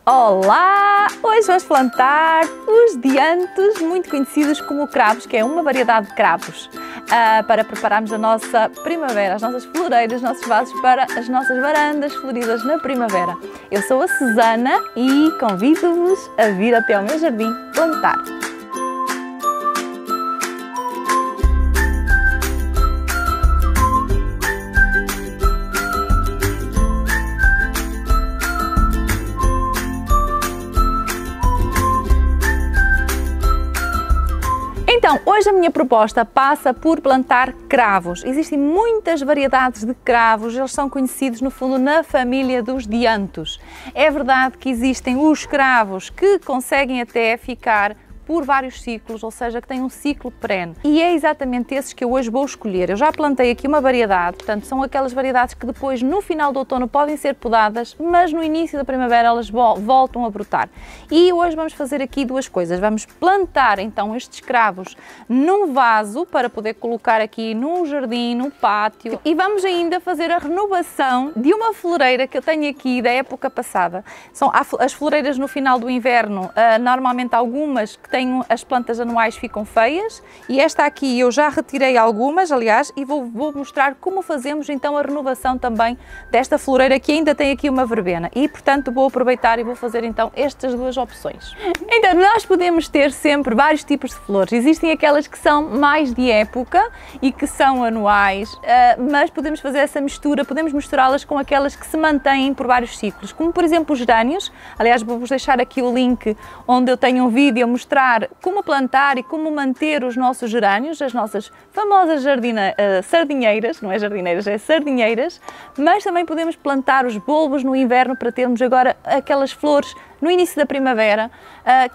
Olá! Hoje vamos plantar os diantos, muito conhecidos como cravos, que é uma variedade de cravos, para prepararmos a nossa primavera, as nossas floreiras, os nossos vasos para as nossas varandas floridas na primavera. Eu sou a Susana e convido-vos a vir até ao meu jardim plantar. Então, hoje a minha proposta passa por plantar cravos. Existem muitas variedades de cravos, eles são conhecidos no fundo na família dos diantos. É verdade que existem os cravos que conseguem até ficar por vários ciclos, ou seja, que têm um ciclo perene. E é exatamente esses que eu hoje vou escolher. Eu já plantei aqui uma variedade, portanto são aquelas variedades que depois no final do outono podem ser podadas, mas no início da primavera elas voltam a brotar. E hoje vamos fazer aqui duas coisas. Vamos plantar então estes cravos num vaso para poder colocar aqui no jardim, no pátio, e vamos ainda fazer a renovação de uma floreira que eu tenho aqui da época passada. São as floreiras no final do inverno, normalmente algumas que as plantas anuais ficam feias, e esta aqui eu já retirei algumas, aliás, e vou mostrar como fazemos então a renovação também desta floreira que ainda tem aqui uma verbena, e portanto vou aproveitar e vou fazer então estas duas opções. Então nós podemos ter sempre vários tipos de flores, existem aquelas que são mais de época e que são anuais, mas podemos fazer essa mistura, podemos misturá-las com aquelas que se mantêm por vários ciclos, como por exemplo os gerânios. Aliás, vou-vos deixar aqui o link onde eu tenho um vídeo a mostrar como plantar e como manter os nossos gerânios, as nossas famosas sardinheiras, não é jardineiras, é sardinheiras, mas também podemos plantar os bulbos no inverno para termos agora aquelas flores no início da primavera,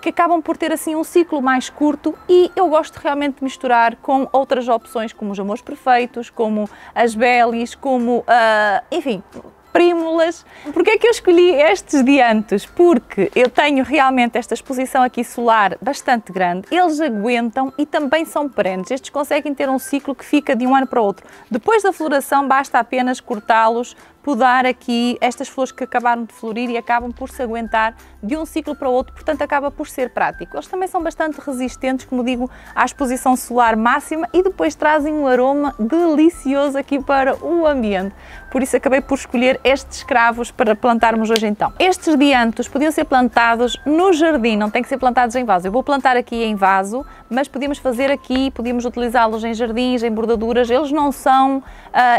que acabam por ter assim um ciclo mais curto, e eu gosto realmente de misturar com outras opções como os amores perfeitos, como as bélias, como, enfim, prímulas. Porquê é que eu escolhi estes diantos? Porque eu tenho realmente esta exposição aqui solar bastante grande, eles aguentam e também são perenes. Estes conseguem ter um ciclo que fica de um ano para o outro. Depois da floração basta apenas cortá-los, podar aqui estas flores que acabaram de florir e acabam por se aguentar de um ciclo para o outro, portanto acaba por ser prático. Eles também são bastante resistentes, como digo, à exposição solar máxima, e depois trazem um aroma delicioso aqui para o ambiente. Por isso acabei por escolher estes cravos para plantarmos hoje então. Estes diantos podiam ser plantados no jardim, não têm que ser plantados em vaso. Eu vou plantar aqui em vaso, mas podíamos fazer aqui, podíamos utilizá-los em jardins, em bordaduras. Eles não são,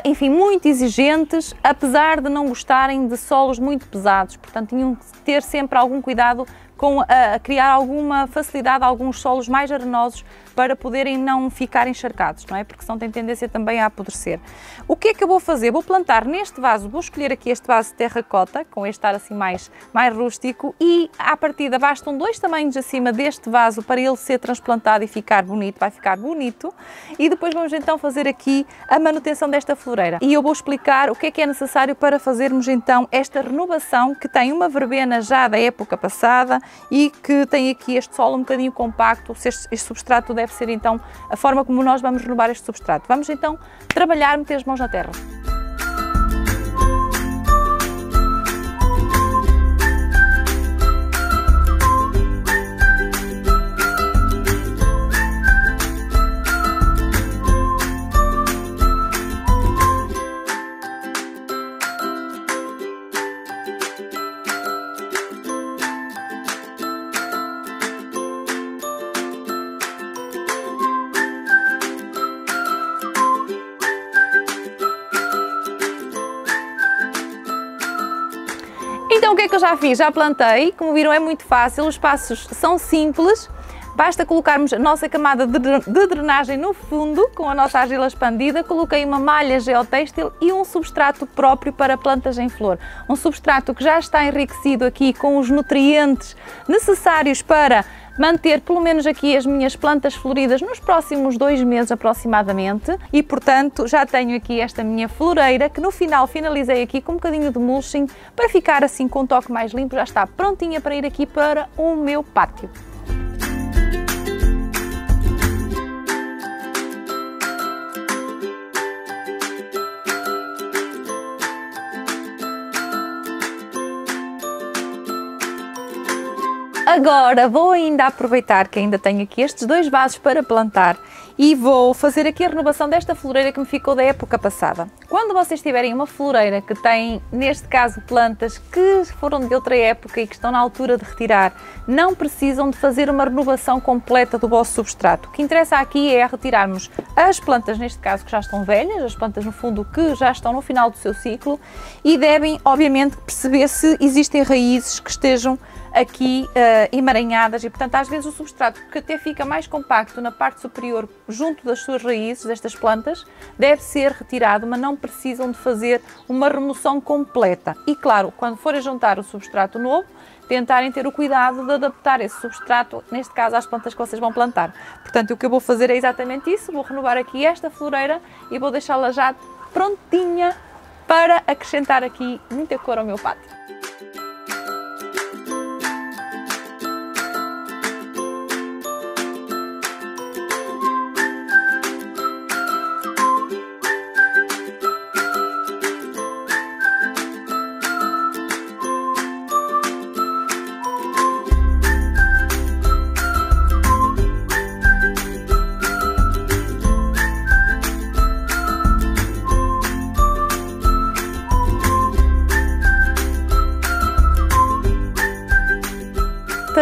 enfim, muito exigentes, apesar de não gostarem de solos muito pesados, portanto tinham que ter sempre algum cuidado com criar alguma facilidade a alguns solos mais arenosos para poderem não ficar encharcados, não é? Porque senão tem tendência também a apodrecer. O que é que eu vou fazer? Vou plantar neste vaso, vou escolher aqui este vaso de terracota, com este ar assim mais rústico, e à partida bastam 2 tamanhos acima deste vaso para ele ser transplantado e ficar bonito, vai ficar bonito, e depois vamos então fazer aqui a manutenção desta floreira. E eu vou explicar o que é necessário para fazermos então esta renovação, que tem uma verbena já da época passada e que tem aqui este solo um bocadinho compacto. Este substrato deve ser então a forma como nós vamos renovar este substrato. Vamos então trabalhar, meter as mãos na terra. Então o que é que eu já fiz? Já plantei, como viram é muito fácil, os passos são simples, basta colocarmos a nossa camada de drenagem no fundo, com a nossa argila expandida, coloquei uma malha geotêxtil e um substrato próprio para plantas em flor. Um substrato que já está enriquecido aqui com os nutrientes necessários para manter pelo menos aqui as minhas plantas floridas nos próximos 2 meses aproximadamente, e portanto já tenho aqui esta minha floreira que no final finalizei aqui com um bocadinho de mulching para ficar assim com um toque mais limpo. Já está prontinha para ir aqui para o meu pátio. Agora vou ainda aproveitar que ainda tenho aqui estes 2 vasos para plantar e vou fazer aqui a renovação desta floreira que me ficou da época passada. Quando vocês tiverem uma floreira que tem, neste caso, plantas que foram de outra época e que estão na altura de retirar, não precisam de fazer uma renovação completa do vosso substrato. O que interessa aqui é retirarmos as plantas, neste caso, que já estão velhas, as plantas, no fundo, que já estão no final do seu ciclo e devem, obviamente, perceber se existem raízes que estejam aqui emaranhadas e, portanto, às vezes o substrato que até fica mais compacto na parte superior junto das suas raízes, destas plantas, deve ser retirado, mas não precisam de fazer uma remoção completa. E claro, quando forem juntar o substrato novo, tentarem ter o cuidado de adaptar esse substrato, neste caso, às plantas que vocês vão plantar. Portanto, o que eu vou fazer é exatamente isso, vou renovar aqui esta floreira e vou deixá-la já prontinha para acrescentar aqui muita cor ao meu pátio.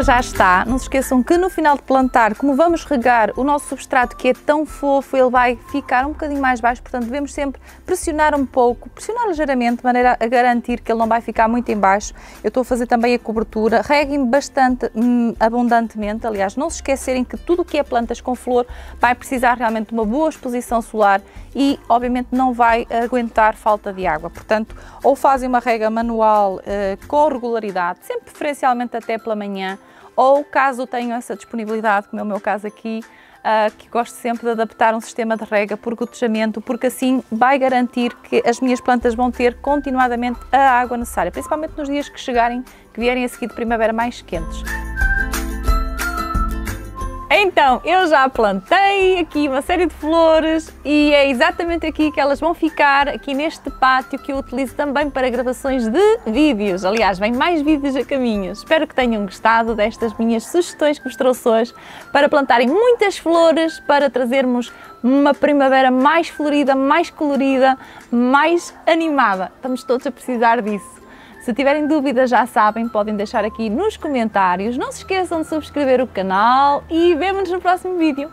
Já está, não se esqueçam que no final de plantar, como vamos regar o nosso substrato que é tão fofo, ele vai ficar um bocadinho mais baixo, portanto devemos sempre pressionar um pouco, pressionar ligeiramente, de maneira a garantir que ele não vai ficar muito em baixo. Eu estou a fazer também a cobertura, reguem bastante abundantemente, aliás, não se esquecerem que tudo o que é plantas com flor vai precisar realmente de uma boa exposição solar e obviamente não vai aguentar falta de água, portanto ou fazem uma rega manual com regularidade, sempre preferencialmente até pela manhã, ou caso tenham essa disponibilidade, como é o meu caso aqui, que gosto sempre de adaptar um sistema de rega por gotejamento, porque assim vai garantir que as minhas plantas vão ter continuadamente a água necessária, principalmente nos dias que chegarem, que vierem a seguir de primavera mais quentes. Então, eu já plantei aqui uma série de flores e é exatamente aqui que elas vão ficar, aqui neste pátio que eu utilizo também para gravações de vídeos. Aliás, vem mais vídeos a caminho. Espero que tenham gostado destas minhas sugestões que vos trouxe hoje para plantarem muitas flores, para trazermos uma primavera mais florida, mais colorida, mais animada. Estamos todos a precisar disso. Se tiverem dúvidas, já sabem, podem deixar aqui nos comentários. Não se esqueçam de subscrever o canal e vemo-nos no próximo vídeo.